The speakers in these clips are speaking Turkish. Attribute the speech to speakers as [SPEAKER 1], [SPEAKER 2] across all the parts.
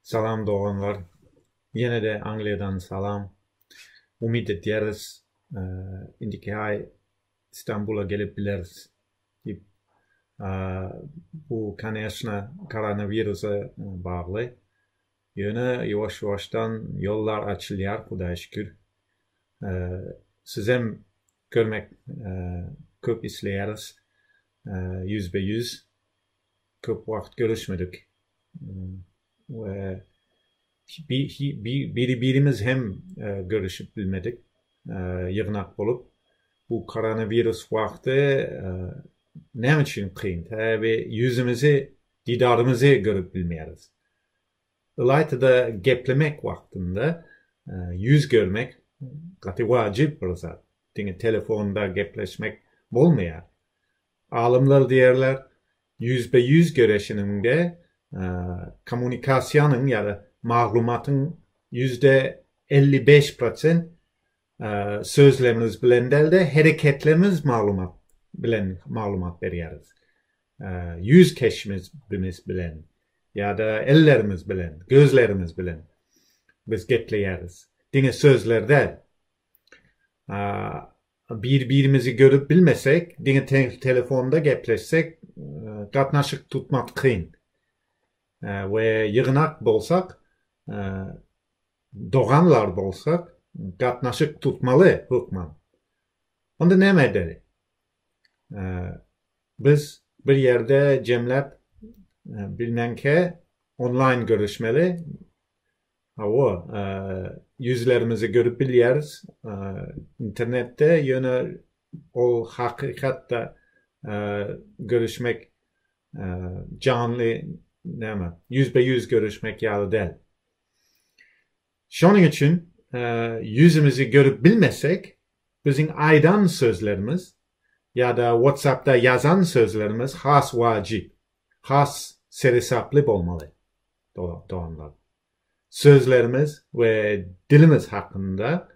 [SPEAKER 1] Salam doğanlar. Yine de Angliya'dan salam. Umid ederiz. İndiki ay İstanbul'a gelebiliriz. Ee, Bu kaniyasına koronavirüse bağlı. Yine yavaş yavaştan yollar açılıyor. Kudaya şükür. Sizem görmek köp istiyoruz. Yüz be yüz. Köp vakit görüşmedik. Ve birimiz hem görüşüp bilmedik yığınak bulup bu koronavirüs vakti ne için kıyın ve yüzümüzü didarımızı görüp bilmeyiz. Ilayta da geplemek vaktinde yüz görmek katı vacip bir zat. Dine telefonda gepleşmek olmuyor. Alimler diyorlar yüz be yüz görüşünün de komünikasyonun ya da malumatın %55% sözlerimiz bilen değil de hareketlerimiz malumat veriyoruz. Yüz keşfimiz bilen ya da ellerimiz bilen, gözlerimiz bilen biz getiriyoruz. Dine sözler değil. Birbirimizi görüp bilmesek, dine telefonda gepleşsek katnaşık tutmak kıyın. Ve yığınak bolsak, doğanlar bolsak, katnaşık tutmalı hükman. Onda ne medeli? Biz bir yerde cemlep bilinen ki online görüşmeli. Yüzlerimizi görüp biliyoruz. İnternette yine o hakikatte görüşmek canlı yüz be yüz görüşmek yalı değil. Şunun için yüzümüzü görüp bilmesek bizim aydan sözlerimiz ya da WhatsApp'ta yazan sözlerimiz has vacip, has serisaplı olmalı doğanlar. Sözlerimiz ve dilimiz hakkında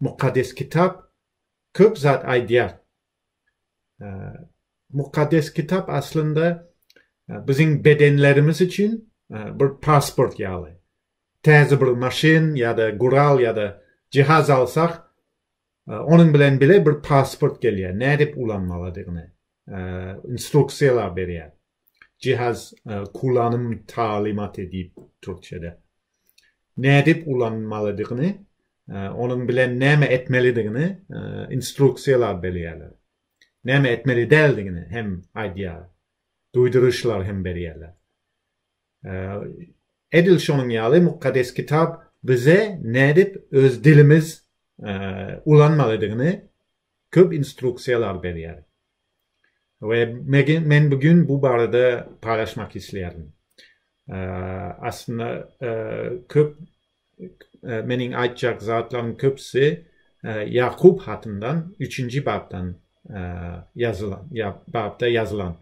[SPEAKER 1] mukaddes kitap köp zat aydiyor. Mukaddes kitap aslında bizim bedenlerimiz için bir pasport yalı. Taze bir maşin ya da gural ya da cihaz alsak onun bilen bile bir pasport geliyor. Ne edip kullanmalıdığını instruksiyalar veriyor. Cihaz kullanım talimatı deyip Türkçe'de. Ne edip kullanmalıdığını onun bilen ne etmelidiğini instruksiyalar veriyorlar. Ne etmeli değildiğini hem idea duyduruşlar hem veriyorlar. Edil şunun yalı mukaddes kitap bize ne edip öz dilimiz kullanmalıdığını köp instruksiyalar veriyor. Ve ben bugün bu barada paylaşmak isterim. Aslında köp benim aytacak zatların köpsi Yakup hatından 3. babdan yazılan.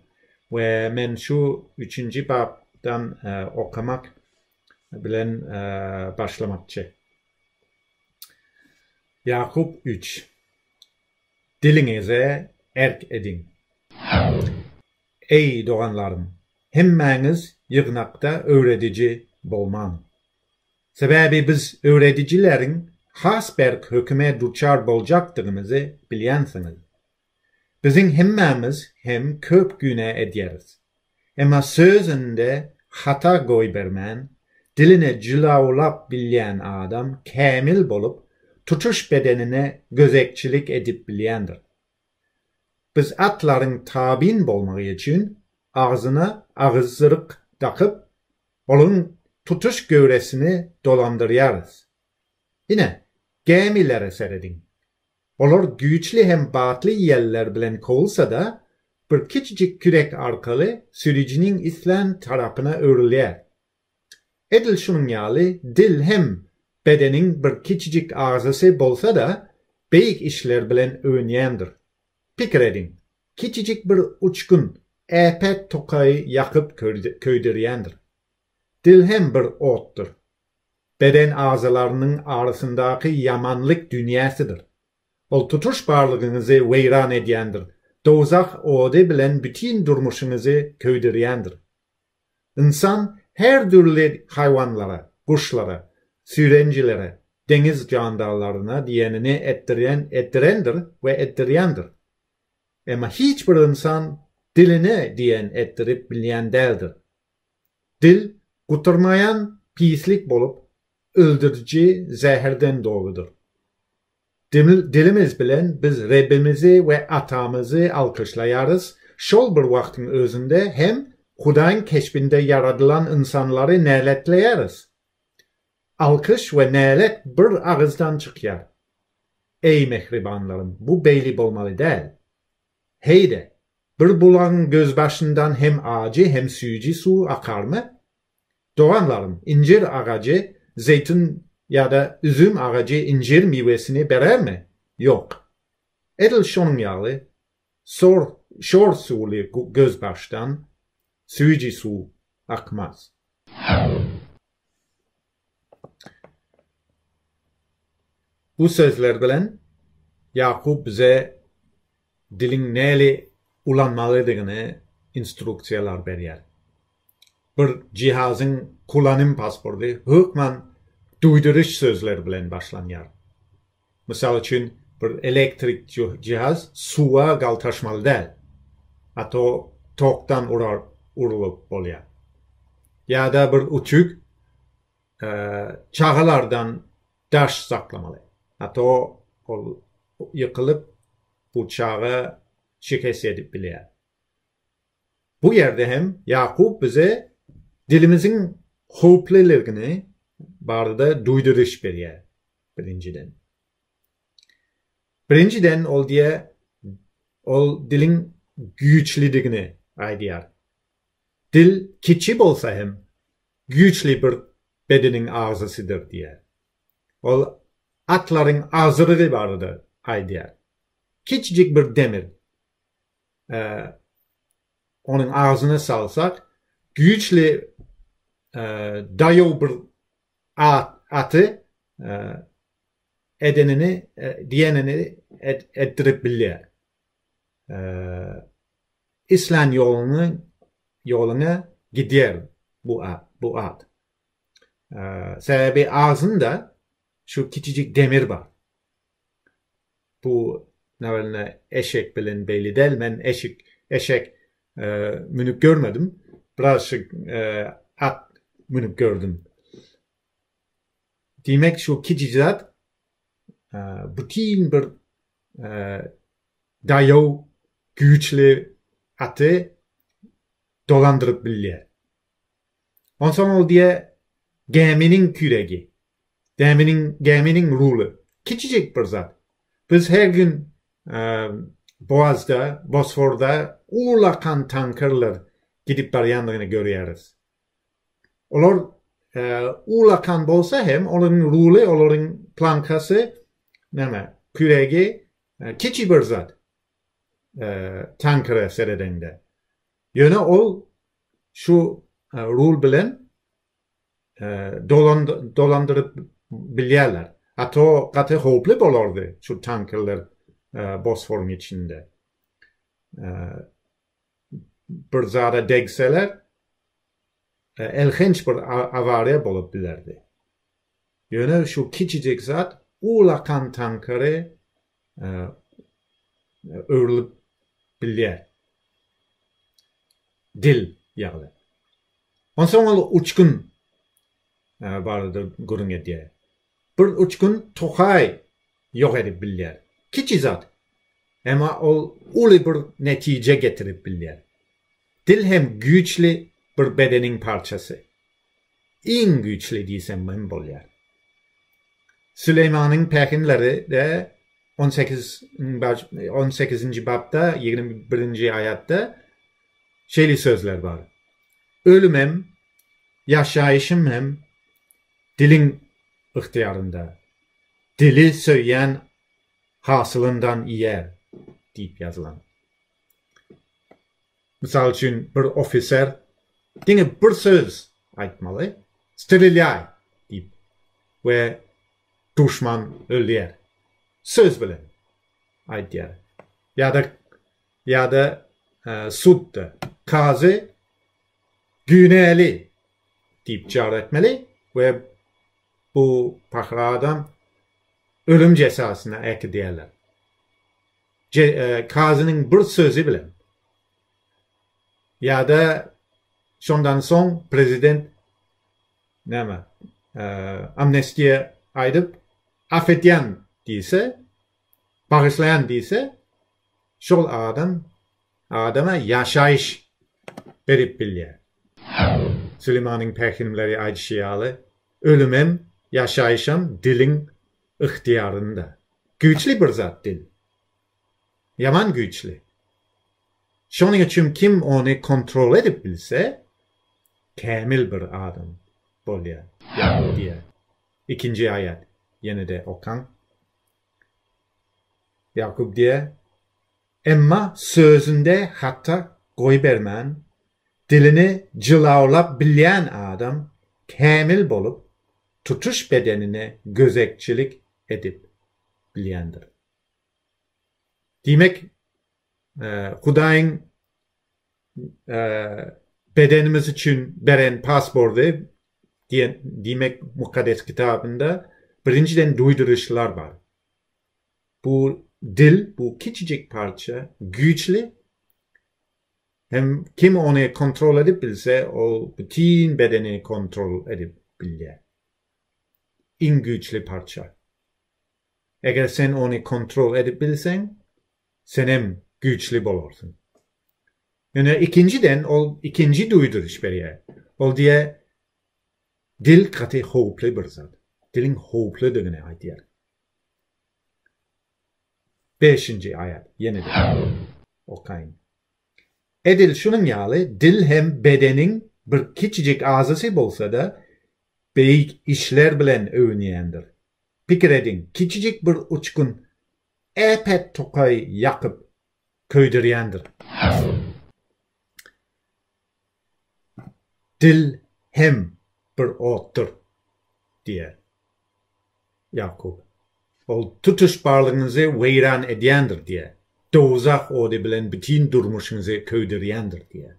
[SPEAKER 1] Ve ben şu 3. babdan okumak bilen başlamakçı. Yakup 3. Dilinize erk edin. Ey doğanlarım, hemmeniz yığınakta öğretici bolman. Sebebi biz öğreticilerin hasberk hüküme duçar bolacaktığımızı bilensiniz. Bizim hemmemiz hem köp güne ederiz. Ama sözünde hata koybermen, diline cilavlap bilen adam kamil bolup, tutuş bedenine gözekçilik edip bilendir. Biz atların tabin bolmağı için ağzına ağızlık takıp, onun tutuş gövresini dolandırıyoruz. Yine gemilere seyredin. Olur güçlü hem batlı yerler bilen kolsa da bir küçücük kürek arkalı sürücünün islan tarafına örülüyor. Edil şunun yalı dil hem bedenin bir küçücük ağzısı bolsa da büyük işler bilen övünyendir. Fikir edin, küçücük bir uçkun epet tokayı yakıp köydürüyendir. Dil hem bir ottur. Beden ağzalarının arasındaki yamanlık dünyasıdır. Ol tutuş varlığınızı veyran ediyendir. Dozak odu bilen bütün durmuşunuzu köydürüyendir. İnsan her türlü hayvanlara, kuşlara, sürencilere, deniz candarlarına diyenini ettirendir ve ettiriyendir. Ama hiçbir insan diline diyen ettirip bilen değildir. Dil, kuturmayan pislik bolup, öldürücü zehirden doğrudur. Dilimiz bilen biz Rabbimizi ve atamızı alkışlayarız. Şol bir vaktin özünde hem Hudayın keşfinde yaradılan insanları neletleyeriz. Alkış ve nelet bir ağızdan çıkıyor. Ey mehribanlarım, bu beylik olmalı değil. Heyde, bir bulağın gözbaşından hem ağacı hem suyucu su akar mı? Doğanlarım, incir ağacı, zeytin ya da üzüm ağacı incir meyvesini verer mi? Yok. Edil şunun yalı, şor sulu gözbaştan suyucu su akmaz. Bu sözler bilen Yakup bize dilin neyle ulanmalıdığını instruksiyalar veriyor. Bir cihazın kullanım pasportu hükmen duyduruş sözler bilen başlanıyor. Misal için bir elektrik cihaz suya galtaşmalı değil. Hatta toktan urulup oluyor. Ya da bir uçuk çağılardan taş saklamalı. Hatta o yıkılıp uçağı şikayet edip biliyor. Bu yerde hem Yakup bize dilimizin hopeliliğini barda duyduruş veriyor. Birinciden ol dilin güçlülüğünü aydiyor. Dil küçük olsa hem güçlü bir bedenin ağzısıdır diye. Ol atların ağzırlığı vardır aydiyor. Küçücük bir demir onun ağzına salsak güçlü dayo bir atı diyenini ettirip biliyor. İslam yoluna gidiyor bu at. Sebebi ağzında şu küçücük demir var. Bu nevrine eşek bilin belli değil. Ben eşek münük görmedim. Birazcık at münük gördüm. Demek şu küçücük zat bütün bir dayo güçlü atı dolandırıp biliyor. Ondan sonra diye geminin küreği, geminin rulu. Küçücük bir zat. Biz her gün Boğaz'da, Bosfor'da uğurlakan tankerler gidip barıyandığını görüyoruz. Onlar uğurlakan bolsa hem onun rulu, onların plankası, küreği küçük bir zat tankere seredende. Yöne ol şu rul bilen dolandırıp biliyorlar. Hatta katı hoplu olurdu şu tankerler Bosfor'un içinde. Bir zada degseler elhenç bir avariye bulup bilirdi. Yöne şu küçücük zat uğlakan tankere örülüp biliyor. Dil yağlı. Ondan sonra uçkun vardı görünüyor diye. Bir uçkun tokay yok edip biliyor. Küçük zat. Ama o öyle bir netice getirip biliyor. Dil hem güçlü bir bedenin parçası. En güçlü diysem ben buluyor. Süleyman'ın peygamberleri de 18. babda 21. ayatta şeyli sözler var. Ölüm hem, yaşayışım hem dilin ihtiyarında. Dili söyleyen hasılından yer deyip yazılan. Misal için bir ofiser dine bir söz aytmalı. Sterilyay deyip ve düşman ölüyor. Söz bile aytıyor. Ya da sudda kazı güneli deyip çağrı etmeli ve bu pakra adam ölüm cezasına ek diyorlar. Kazının bir sözü bile ya da şundan son prezident amnestiye aydıp affetyen değilse, bağışlayan değilse şol adama yaşayış verip biliyor. Süleyman'ın peygamberleri aydışı ölümem, yaşayışım dilin ihtiyarında. Güçlü bir zat dil. Yaman güçlü. Şunun için kim onu kontrol edip bilse, kamil bir adam oluyor diye. İkinci ayet yine de okan. Yakup diye, emma sözünde hatta koy vermen, dilini cilavlap bilen adam, kamil bolup, tutuş bedenine gözekçilik edip bilendir. Demek, Hudayın bedenimiz için veren pasportu demek mukaddes kitabında birinciden duyduruşlar var. Bu dil, bu küçücük parça güçlü. Hem kim onu kontrol edip bilse o bütün bedenini kontrol edip biliyor. En güçlü parça. Eğer sen onu kontrol edip bilsen sen hem güçlü olursun. Yani ikinci duyduruş veriyor. O diye dil katı hoplu bir zat. Dilin hoplu dönüne ait yer. 5. ayet. Yine de okuyayım. Edil şunun yağlı, dil hem bedenin bir küçücük ağzısı bolsa da büyük işler bilen övünüyendir. Fikir edin, küçücük bir uçkun epet tokay yakıp köydürüyendir. Dil hem bir ottur diye Yakup. O tutuş bağlığınızı veyran ediyendir diye. Dozak odu bilen bütün durmuşunuzu köydürüyendir diye.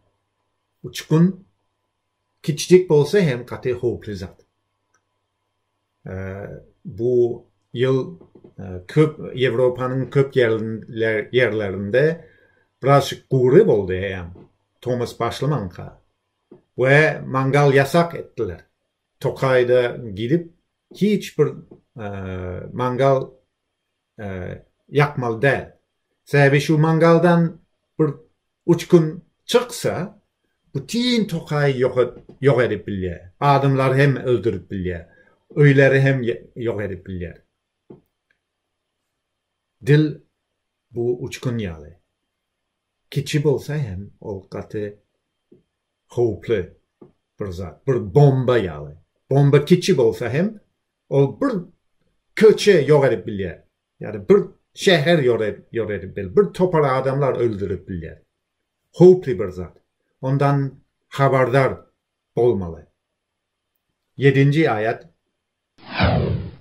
[SPEAKER 1] Uçkun küçücük olsa hem katı hoplu zat. Bu yıl Avrupa'nın köp yerlerinde birazcık grup oldu hem. Thomas Başlamanka. Ve mangal yasak ettiler. Tokay'da gidip hiçbir mangal yakmalı değil. Sebebi şu mangaldan bir uçkun çıksa bütün Tokay'ı yok edip biliyor. Adamlar hem öldürüp biliyor. Öyleri hem yok edip biliyor. Dil bu uçkun yağlı. Küçük olsa hem o katı hoplu bir zat. Bir bomba yağlı. Bomba küçük olsa hem o bir köçe yok edip biliyor. Yani bir şehir yok edip biliyor. Bir topar adamlar öldürüp biliyor. Hoplu bir zat. Ondan haberdar olmalı. 7. ayet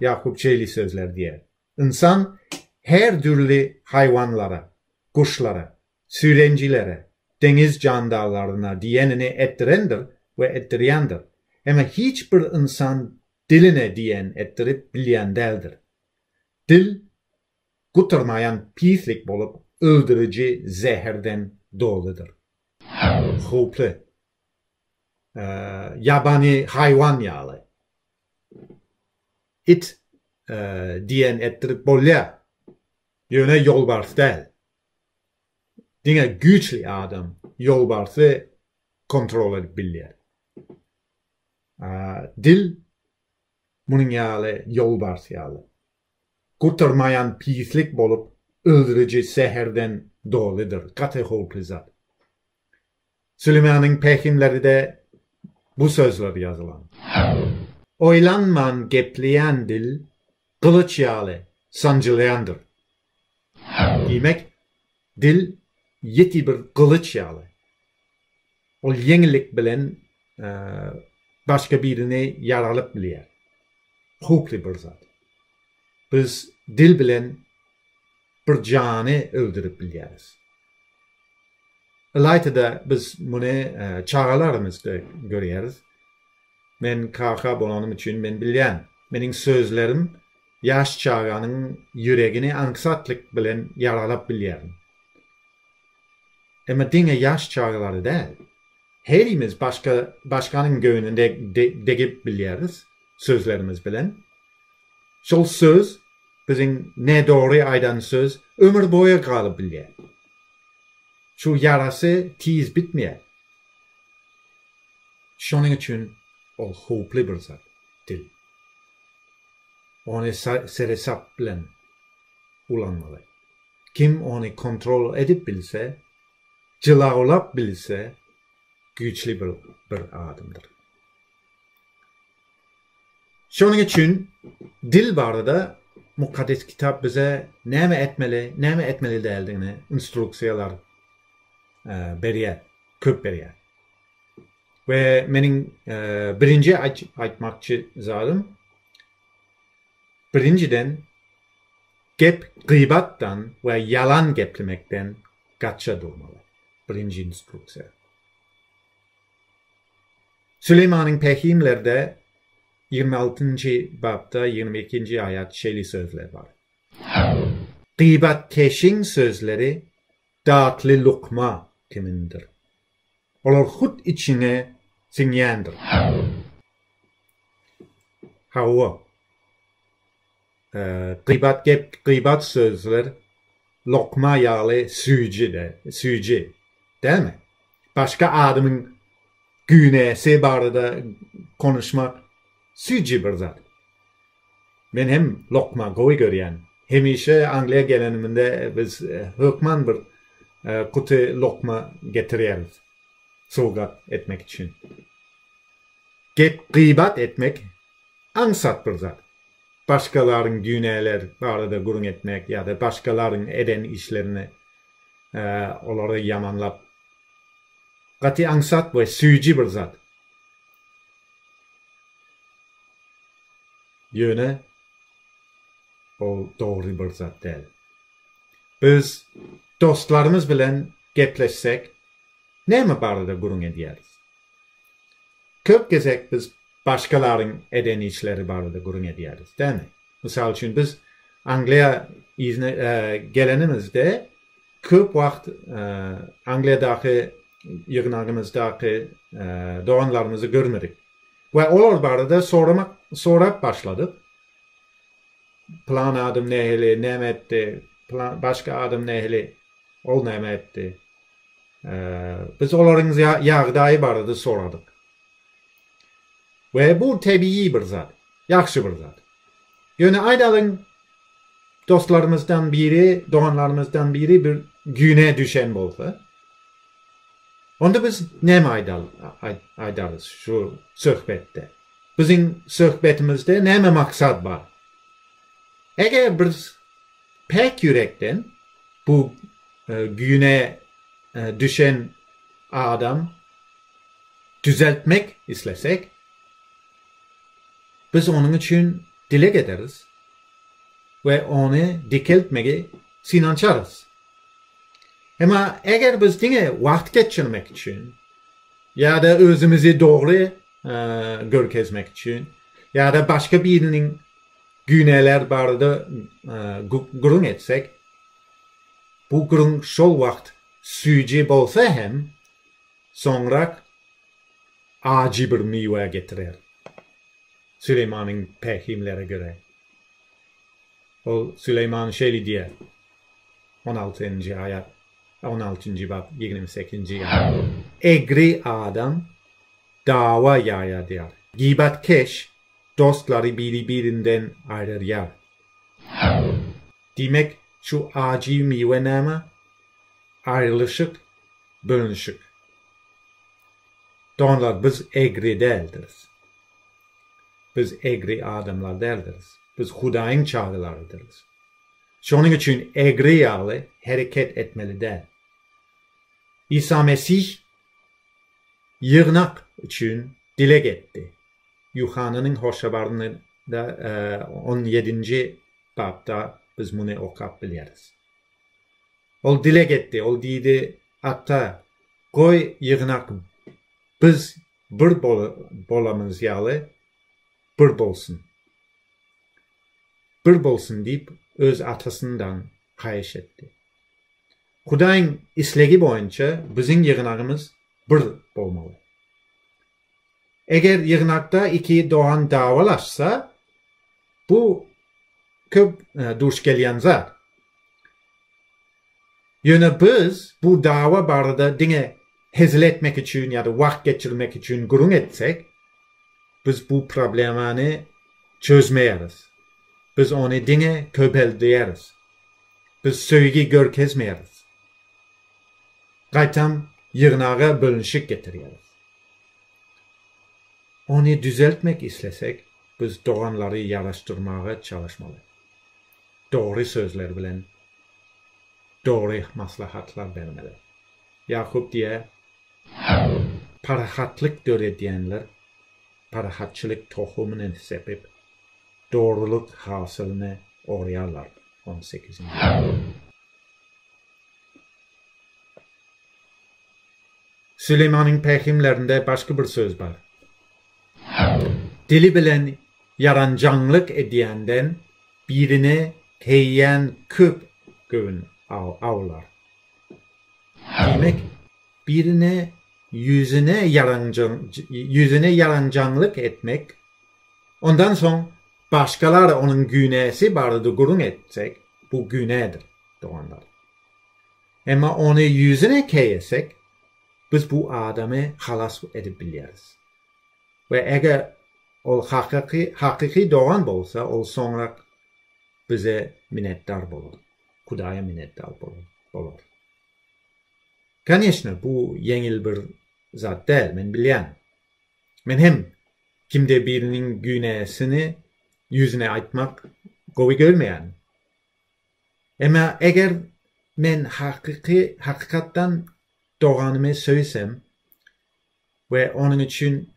[SPEAKER 1] Yakup şöyle sözler diye. İnsan her türlü hayvanlara, kuşlara, sürencilere, deniz candarlarına diyenini ettirendir ve ettiriyendir. Ama hiçbir insan diline diyen ettirip bilen değildir. Dil, kurtarmayan pislik bulup öldürücü zehirden doludur. Hoplu. Yabani hayvan yağlı. İt diyen ettirip bolya. Yöne yolbars değil. Dine güçlü adam yolbarsı kontrol edip biliyor. Dil bunun yağlı yolbars yağlı. Kurtarmayan pislik bulup öldürücü seherden doludur. Katı hoplu zat. Süleyman'ın peygamberleri de bu sözler yazılan. Oylanman gepleyen dil kılıç yağlı sancılayandır. Demek dil yeti bir kılıç yağlı. O yenilik bilen başka birini yaralıp biliyor. Hukli bir zat. Biz dil bilen bir canı öldürüp biliyoruz. Alayta da biz bunu çağrılarımızda görüyoruz. Men kaka bolanım için ben bilyen. Menin sözlerim yaş çağanın yüreğini angsatlık bilen yaralap bilyen. Ama dine yaş çağları değil. Herimiz başkanın göğününde degip bilyeriz. Sözlerimiz bilen. Şol söz, bizim ne doğru aydan söz, ömür boyu kalıp bilyer. Şu yarası tiz bitmeye. Şunun için ol hopli bir zat, dil. Onu seresap bilen ulanmalı. Kim onu kontrol edip bilse, cılavlap bilse, güçlü bir adımdır. Şunun için dil barıda mukaddes kitap bize neme etmeli değildiğini instruksiyalar beriyer, köp beriyer. Ve benim birinci aytmakçı zalim, birinciden gıybattan ve yalan geplemekten kaçça durmalı. Birinci instruksiya. Süleyman'ın Pehimler'de 26. babda 22. ayet şeyli sözler var. Gıybatkeşin sözleri dağıtlı lokma kimindir. Olur hut içine sinyendir. Hava. Gıybat sözler lokma yağlı suyucu. Değil mi? Başka adamın günesi barıda konuşmak suyucu bir zat. Ben hem lokma goy görüyen, hem işe Anglya geleniminde biz hükman bir kutu lokma getiriyoruz. Soğuk etmek için. Gıybat etmek ansat bir zat. Başkalarının günahlar barıda gurun etmek ya da başkalarının eden işlerini onları yamanlap. Gati ansat ve suyucu bir zat. Yöne o doğru bir zat değil. Biz dostlarımız bilen gepleşsek ne mi barıda gurun ediyoruz? Köp gezek biz başkalarının eden işleri barıda gurun ediyoruz, değil mi? Misal için biz Anglya gelenimizde köp vakt Angliya'daki yığınlarımızdaki doğanlarımızı görmedik. Ve onlar barıda sorap başladık. Plan adım nehli, nemetti, başka adım nehli, ol nemetti. Biz onların yağdayı barıda soradık. Ve bu tabii bir zat, yaxşı bir zat. Yani aydalın dostlarımızdan biri, doğanlarımızdan biri bir güne düşen olsa, onda biz ne aydalız şu sohbette? Bizim sohbetimizde ne maksat var? Eğer biz pek yürekten bu güne düşen adam düzeltmek istesek, biz onun için dilek ederiz ve onu dikeltmeye sinançarız. Ama eğer biz yine vakit geçirmek için ya da özümüzü doğru görkezmek için ya da başka birinin günahlar barıda gurun etsek, bu gurun şol vakt suyucu bolsa hem sonra acı bir meyve getirir. Süleyman'ın pehimlere göre. O Süleyman şeyli diye 16. ayet 16. bab 28. ayet. Egri adam dava yaya diyor. Gıybatkeş dostları birbirinden ayırır ya. Demek şu acı meyve nama ayrılışık, bölünüşük. Donlar biz egri değildiriz. Biz egri adamlar değildiriz. Biz Hudayın çağrılarıdırız. Şunun için egri yağlı hareket etmeli değil. İsa Mesih yığınak için dilek etti. Yuhanna'nın hoşhaberinde 17. babda biz bunu okuyabiliriz. O dilek etti. O dedi hatta koy yığınak biz bir bolamız yalı bir bolsun. Bir bolsun deyip öz atasından xahiş etdi. Xudayın islegi boyunca bizim yığınağımız bir bolmalı. Eğer yığınakta iki doğan davalaşsa bu köp duş gelen zat. Yine biz bu dava barada dine hezil etmek için ya da vakit geçirmek için gurun etsek biz bu problemini çözmeyiz. Biz onu dine köpeldeyeriz. Biz sevgi görkezmeyiz. Gaytam yığınağa bölünüşük getiriyoruz. Onu düzeltmek istesek biz doğanları yaraştırmaya çalışmalı. Doğru sözler bilen doğru maslahatlar vermeli. Yakup diye parahatlık diyenler parahatçılık tohumunu sepip doğruluk hasılını orayarlar. 18. Süleyman'ın peygamberlerinde başka bir söz var. Dili bilen yarancanlık ediyenden birine teyyen köp gövün avlar. Demek birine yüzüne yarancanlık etmek, ondan sonra başkaları onun günahı barıda gurun etsek, bu günahdır doğanlar. Ama onu yüzüne keyesek, biz bu adamı halas edebiliriz. Ve eğer o hakiki doğan olsa, o sonra bize minnettar olur. Kudaya minnettar olur. Конечно, bu yengil bir zat değil, ben biliyorum. Men hem kimde birinin günahını yüzüne aytmak kovi görmeyen. Ama eğer men hakikattan doğanımı söylesem ve onun için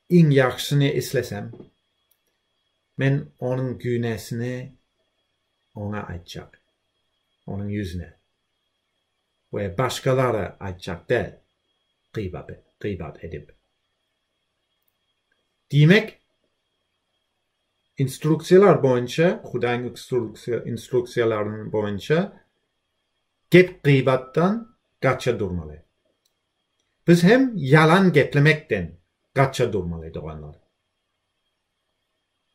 [SPEAKER 1] en yaxşısını istesem, men onun günahını ona aytacak. Onun yüzüne. Ve başkaları aytacak değil. Gıybat edip. Demek instruksiyalar boyunca, Xudayın instruksiyalarının boyunca gep gıybattan kaça durmalı. Biz hem yalan geplemekten kaça durmalı doğanlar.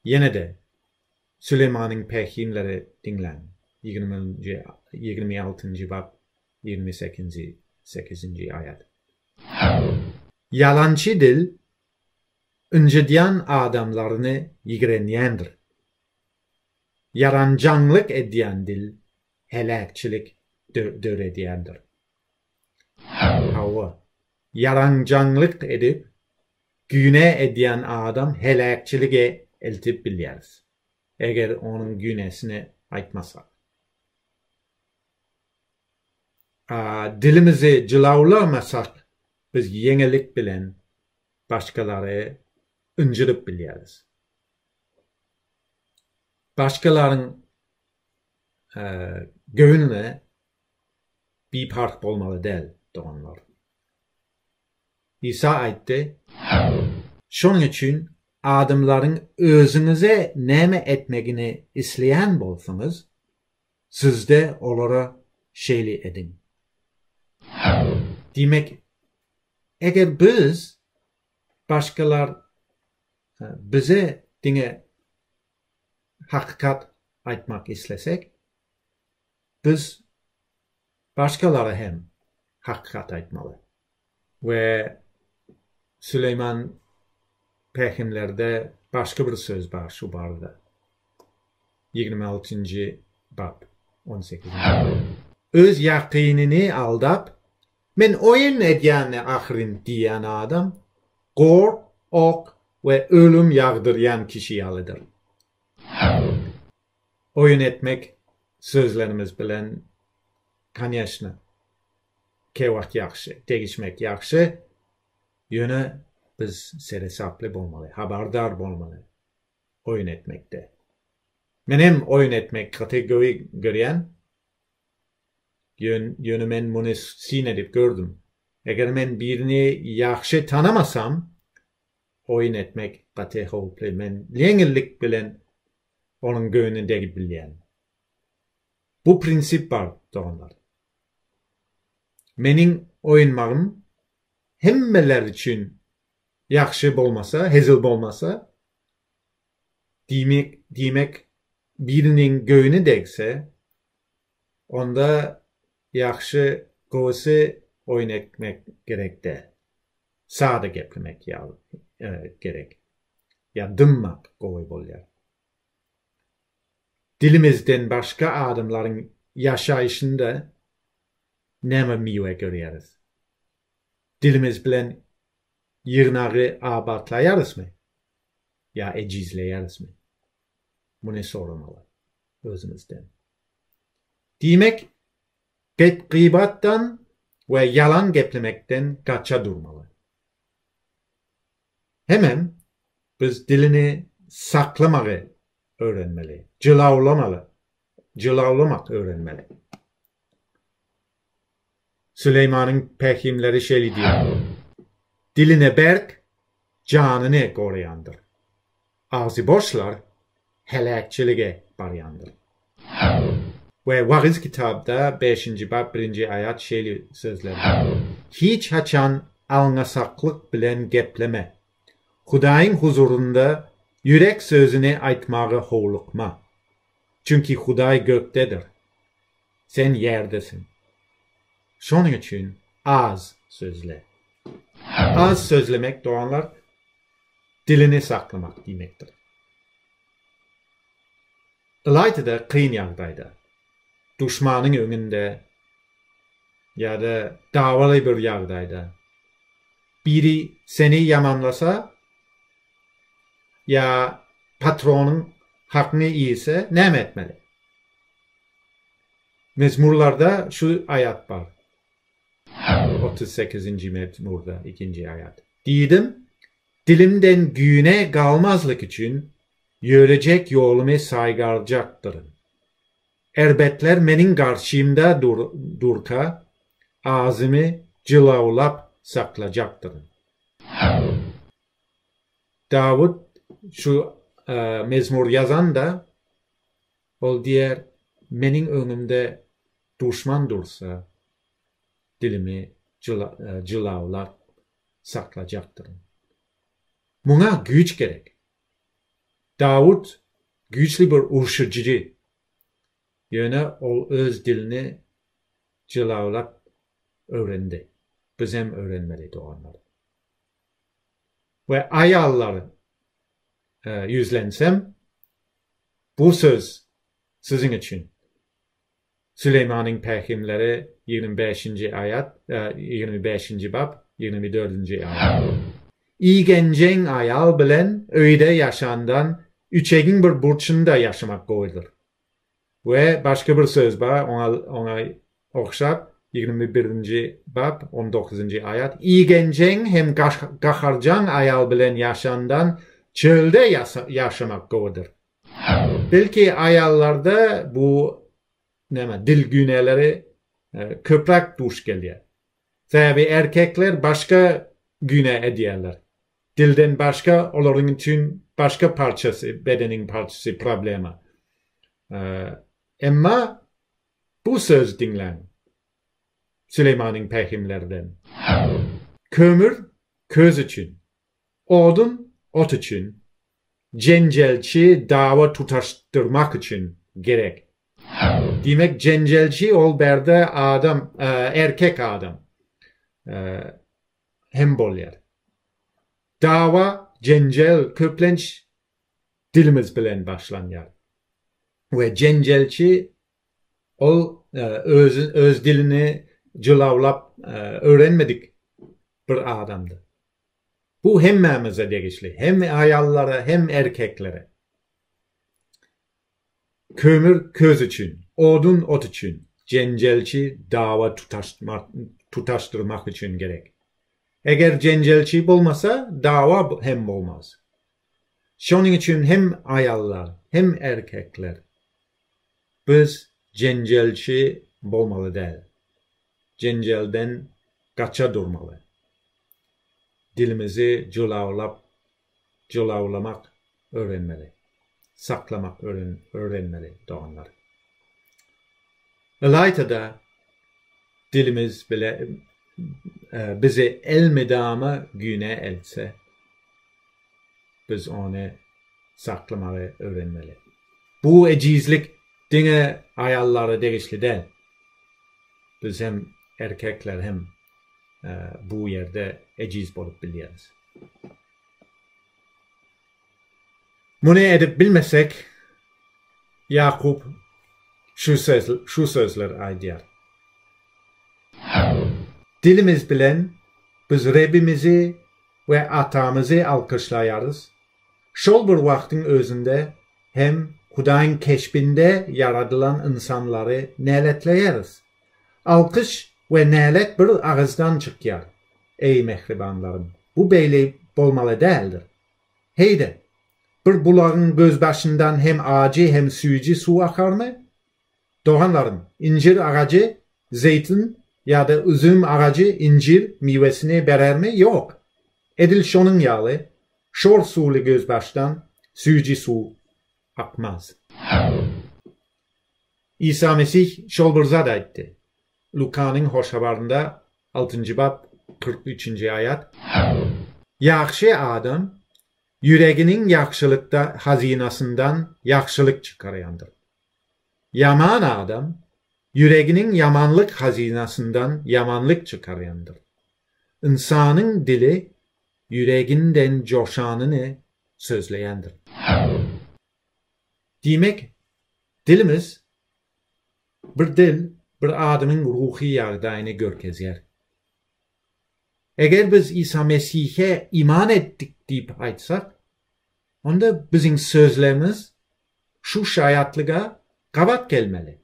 [SPEAKER 1] Yine de Süleyman'ın peygamberleri dinlen. 26. bab 28. ayet. Yalancı dil önceden adamlarını yigrenyendir. Yarancanlık ediyen dil helakçılık dörediyendir. Hava yarancanlık edip günah ediyen adam helakçılığa eltip biliriz. Eğer onun günahını aytmasak. Dilimizi cilavlamasak biz yenilik bilen başkaları incirip biliriz. Başkalarının gönlüne bir fark olmalı değil doğanlar. İsa ayette, şunun için adamların özünüze neme etmegini isteyen bolsanız, siz de onlara şeyli edin. Demek, eğer biz başkalar bize dine hakikat aytmak istesek, biz başkaları hem hakikat aytmalı. Ve Süleyman peygamberlerde başka bir söz var şu barada. 26. bab 18. Öz yakinini aldap, men oyun edyanı ahirin diyen adam, gor, ok ve ölüm yağdıryan kişi yalıdır. Oyun etmek sözlerimiz bilen kanyaşna. Kevak yaxşı, değişmek yaxşı, yöne biz seresaplı olmalı, haberdar olmalı oyun etmekte. Benim oyun etmek kategori gören, yönü men bunu sin edip gördüm. Eğer men birini yaxşı tanımasam, oyun etmek qatı hopli. Men yengillik bilen onun göğünündeki bilyen. Bu prinsip var doğanlar. Menin oyunmağım hemmeler için yaxşı bolmasa, hezil bolmasa, demek birinin göğünü dekse, onda yaxşı qoğusu oyun etmek gerek de. Sade geplemek gerek. Ya dımmak qoğuy bolýar. Dilimizden başka adamların yaşayışında näme miwe görýäris? Dilimiz bilen yığnağı abartlaýarysmy? Ya ecizleýärismi? Bunu sormalı özümizden. Demek gıybattan ve yalan geplemekten kaça durmalı. Hemen biz dilini saklamağı öğrenmeli. Cılavlamak öğrenmeli. Süleyman'ın pehimleri şöyle diyor. Diline berk, canını koruyandır. Ağzı boşlar, helakçılığa barayandır. Ve Vahiz kitabda 5. bab 1. ayet şöyle sözler. Hiç haçan alnasaklık bilen gepleme. Hudayın huzurunda yürek sözünü aytmağı hoğlukma. Çünkü Huday göktedir. Sen yerdesin. Şunun için az sözle. Az sözlemek doğanlar dilini saklamak demektir. Ilaytıda kıyın yağdayda, düşmanın önünde ya da davalı bir yağdayda biri seni yamanlasa ya patronun hakkını iyiyse ne etmeli? Mezmurlarda şu ayet var. 38. mezmurda 2. ayet. Dedim, dilimden güne kalmazlık için yörecek yolumu saygarcaktırın. Erbetler menin karşımda durka, ağzımı cılavlap saklayacaktırın. Davud şu mezmur yazan da ol diğer menin önümde düşman dursa dilimi cılavlap saklayacaktırın. Buna güç gerek. Davud güçlü bir urşucucu. Yöne o öz dilini cılavlap öğrendi. Biz hem öğrenmeli doğanlar. Ve ayalları yüzlensem bu söz sizin için. Süleyman'ın pehimleri 25. ayet, 25. bab, 24. ayet. İğencen ayal bilen öyde yaşandan üçegin bir burçunda yaşamak koyulur. Ve başka bir söz var ona okşap 21. bab 19. ayet. İğencen hem gaharcan ayal bilen yaşandan çölde yaşamak koyulur. Belki ayallarda bu dil güneleri köprak duş geliyor. Tabi erkekler başka güne ediyorlar. Dilden başka, onların için başka parçası, bedenin parçası problemi. Ama bu söz dinlen. Süleyman'ın pehimlerden. Kömür, köz için. Odun, ot için. Cencelçi, dava tutaştırmak için gerek. Demek cencelçi ol berde adam, erkek adam. Hem bolyer. Dava, cencel, köplenç dilimiz bilen başlanıyor. Ve cencelçi ol öz dilini cılavlap öğrenmedik bir adamdı. Bu hemmemize değişli. Hem ayallara hem erkeklere. Kömür köz için, odun ot için, cencelçi dava tutaştırmak için gerek. Eğer cencelçi olmasa dava hem olmaz. Şunun için hem ayallar hem erkekler biz cencelçi olmalı değil. Cencelden kaça durmalı. Dilimizi cılavlamak öğrenmeli. Saklamak öğrenmeli doğanlar. Alayta da dilimiz bile bize elmedama güne else biz onu saklamayı öğrenmeli. Bu ecizlik dine ayarları değişli değil. Biz hem erkekler hem bu yerde eciz bolup biliyoruz. Bunu edip bilmesek Yakup şu sözler aydiyor. Dilimiz bilen biz Rabbimizi ve atamızı alkışlayarız. Şol bir vaktin özünde hem Hudayın keşfinde yaradılan insanları neletleyeriz. Alkış ve nelet bir ağızdan çıkıyor. Ey mehribanlarım, bu beyli bolmalı değildir. Heydi, bir bulağın gözbaşından hem ağacı hem suyucu su akar mı? Doğanlarım, incir ağacı, zeytin ya da üzüm ağacı incir meyvesini verer mi? Yok. Edil şonun yağlı, şor sulu gözbaştan suyucu su akmaz. İsa Mesih şolburza da etti. Luka'nın hoş haberinde 6. bab 43. ayet. Yaxşı adam yüreğinin yaxşılıkta hazinasından yaxşılık çıkarayandır. Yaman adam yüreğinin yamanlık hazinasından yamanlık çıkarayandır. İnsanın dili yüreğinden coşanını sözleyendir. Demek dilimiz bir dil bir adamın ruhi yardayını görkezer. Eğer biz İsa Mesih'e iman ettik deyip aytsak, onda bizim sözlerimiz şu şayatlığa kabat gelmeli.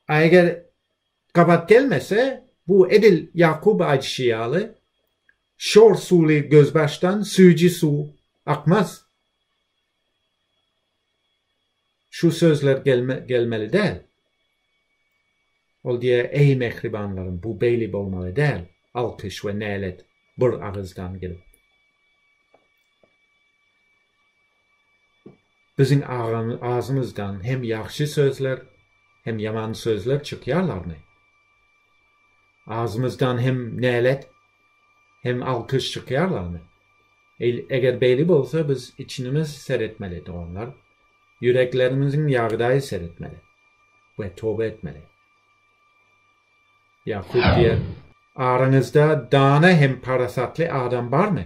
[SPEAKER 1] Eğer kabat gelmese bu edil Yakup ayçiyalı şor sulu gözbaştan suyucu su akmaz. Şu sözler gelmeli değil. Ol diye ey mehribanlarım bu beyli olmalı değil. Alkış ve nelet bir ağızdan gelip. Bizim ağzımızdan hem yaxşı sözler hem yaman sözler çıkıyorlar mı? Ağzımızdan hem nelet hem alkış çıkıyorlar mı? Eğer beyli olsa biz içimiz seyretmeli doğanlar. Yüreklerimizin yağdayı seyretmeli ve tövbe etmeli. Yakup diyor, aranızda dana hem parasatlı adam var mı?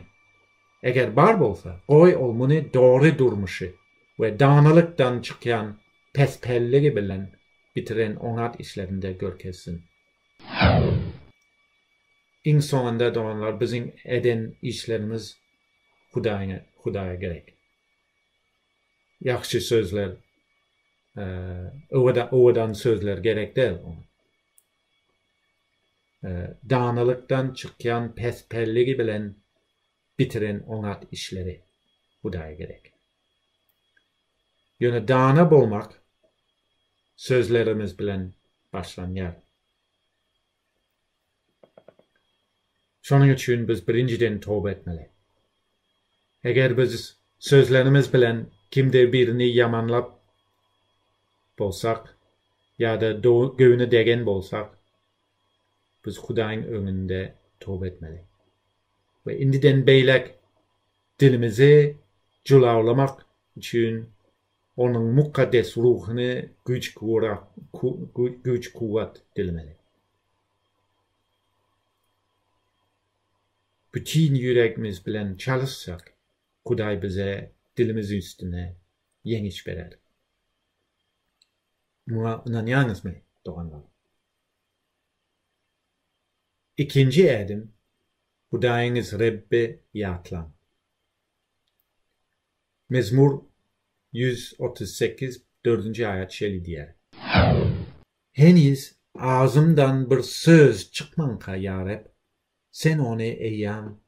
[SPEAKER 1] Eğer var olsa, oy olmunu doğru durmuşu ve danalıktan çıkan pespelliği bilen bitiren onat işlerinde görkezsin. En sonunda doğanlar bizim eden işlerimiz Hudaya gerek. Yaxşı sözler, ovadan sözler gerek değil. Danalıktan çıkan pespelliği bilen bitiren onat işleri Hudaya gerek. Yani dana bulmak sözlerimiz bilen başlanıyor. Şunun için biz birinciden tövbe etmeli. Eğer biz sözlerimiz bilen kimdir birini yamanlap bolsak ya da göğünü degen bolsak biz Hudayın önünde tövbe etmeli. Ve indiden beylek dilimizi cılavlamak için onun mukaddes ruhunu güç kuvvet dilemeli. Bütün yüreğimiz bilen çalışsak Huday bize dilimiz üstüne yeniş verer. Buna inanıyorsunuz mu doğanlar? İkinci adım Hudayınız Rabbi yatlan. Mezmur 138 4. ayet şöyle diyor. Henüz ağzımdan bir söz çıkmanka ya Rab, sen onu eyyam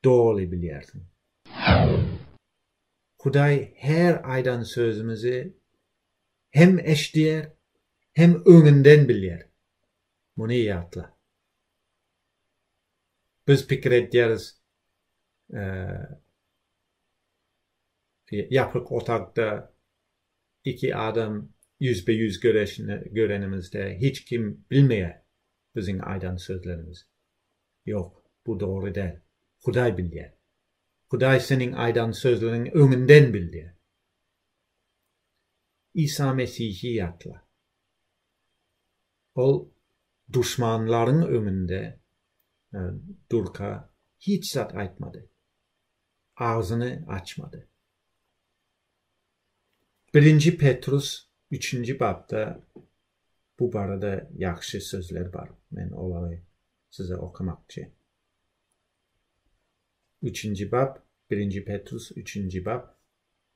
[SPEAKER 1] doğru biliyorsun. Huday her aydan sözümüzü hem eşdiğer hem önünden bilir. Bunu iyi atla. Biz fikir ederiz yapık otakta iki adam yüz be yüz görenimizde hiç kim bilmeye bizim aydan sözlerimiz. Yok, bu doğru değil. Huday biliyor. Huday senin aydan sözlerinin önünden biliyor. İsa Mesih'i yatla. O düşmanların önünde durka hiç zat aytmadı. Ağzını açmadı. 1. Petrus 3. babda bu barada yaxşı sözler var. Ben onları size okumakçı. 3. bab 1. Petrus 3. bab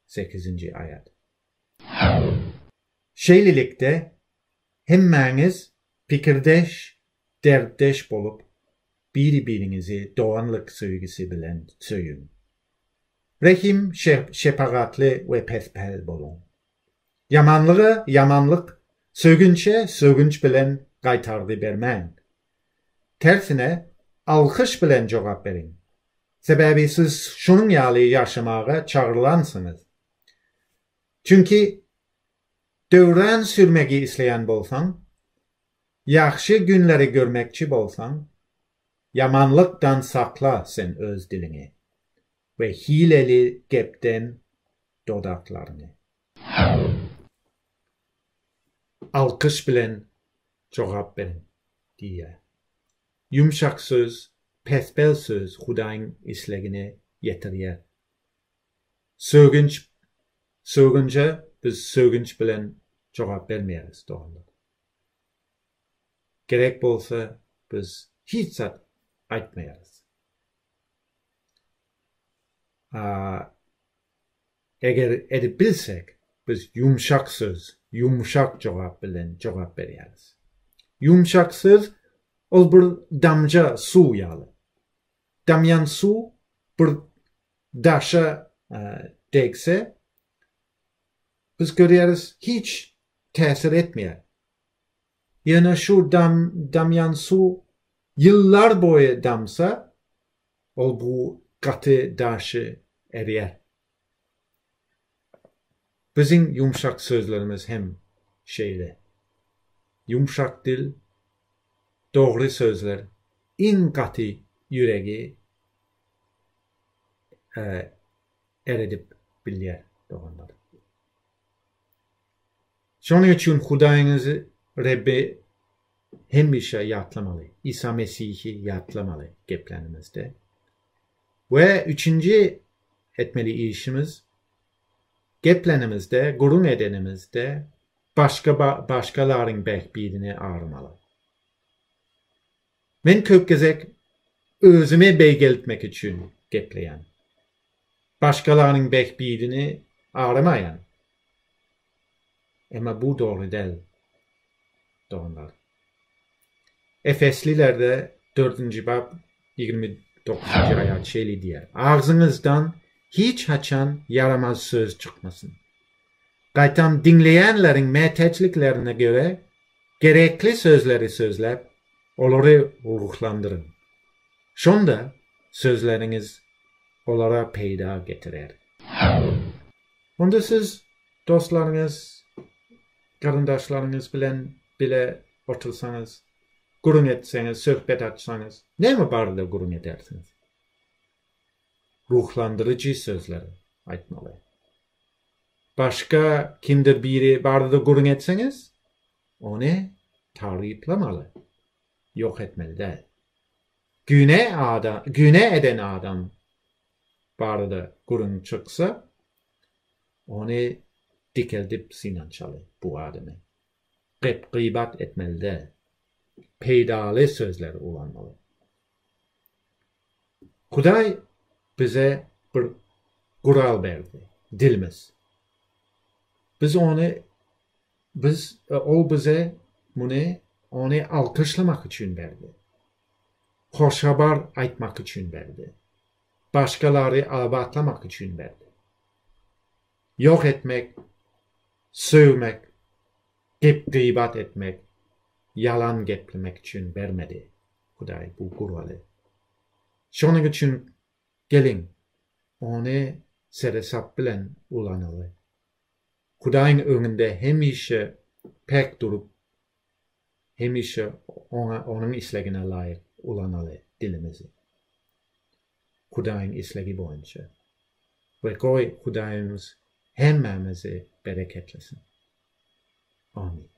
[SPEAKER 1] 8. ayet. Şeylilikte hemmeniz fikirdeş, dertdeş bolup birbirinizi doğanlık sevgisi bilen söyün. Rehim şefaatli ve pespel bolun. Yamanlığı yamanlık, sövgünçe sövgünç bilen qaytardı vermeyin. Tersine alkış bilen cevap verin. Sebebi siz şunun yali yaşamağa çağrılansınız. Çünkü dövran sürmeyi isteyen bolsan, yaxşı günleri görmekçi bolsan, yamanlıktan sakla sen öz dilini ve hileli gepten dodaklarını. Alkış bilen cevap verin diye. Yumuşak söz, pesbel söz Hudayın islegine yetiriyor. Sövgünce biz sövgünç bilen cevap vermeyiz doğrudur. Gerek bolsa biz hiç zat aytmayarız. Eğer edip bilsek biz yumuşak söz, yumuşak cevap bilen cevap veririz. Yumuşak söz ol bir damca su yalı. Damyan su bir daşa değse biz görüyoruz hiç tesir etmiyor. Yani şu damyan su yıllar boyu damsa ol bu katı daşı eriyer. Bizim yumuşak sözlerimiz hem şeyle. Yumuşak dil, doğru sözler, en katı yüreği eridip biliyor doğanlar. Şunun için Hudayınızı Rabbi hemmişe yatlamalı. İsa Mesih'i yatlamalı geplerimizde. Ve üçüncü etmeli işimiz geplenimizde, gurun edenimizde başkaların behbidini ağırmalı. Ben köpgezek özüme beygeltmek için gepleyen. Başkalarının behbidini ağırmayan. Ama bu doğru değil. Doğrular. Efeslilerde 4. bab 29. ayet şöyle diyor. Ağzınızdan hiç haçan yaramaz söz çıkmasın. Gaytam dinleyenlerin mehteçliklerine göre gerekli sözleri sözlep onları ruhlandırın. Şunda sözleriniz onlara peyda getirir. Onda siz dostlarınız, karındaşlarınız bile otursanız, gurun etseniz, sohbet açsanız, ne mi barda gurun edersiniz? Ruhlandırıcı sözleri aytmalı. Başka kimdir biri barda gurun etseniz, onu tariplamalı. Yok etmeli değil. Güne eden adam barda gurun çıksa, onu dikeldip sinançalı bu adamı. Gıybat etmeli değil. Peydalı sözler ulanmalı. Huday bize bir kural verdi. Dilimiz. O bize onu alkışlamak için verdi. Hoş haber aytmak için verdi. Başkaları albatlamak için verdi. Yok etmek, sövmek, gıybat etmek, yalan geplemek için vermedi Huday bu kuralı. Şonuň üçin geliň, ony seresap bilen ulanyly. Hudaýyň öňünde hemişe pek durup, hemişe onuň islegine laýyk ulanyly dilimizi. Hudaýyň islegi boýunça. Ve goý Hudaýymyz hemmemizi bereketlesin. Amin.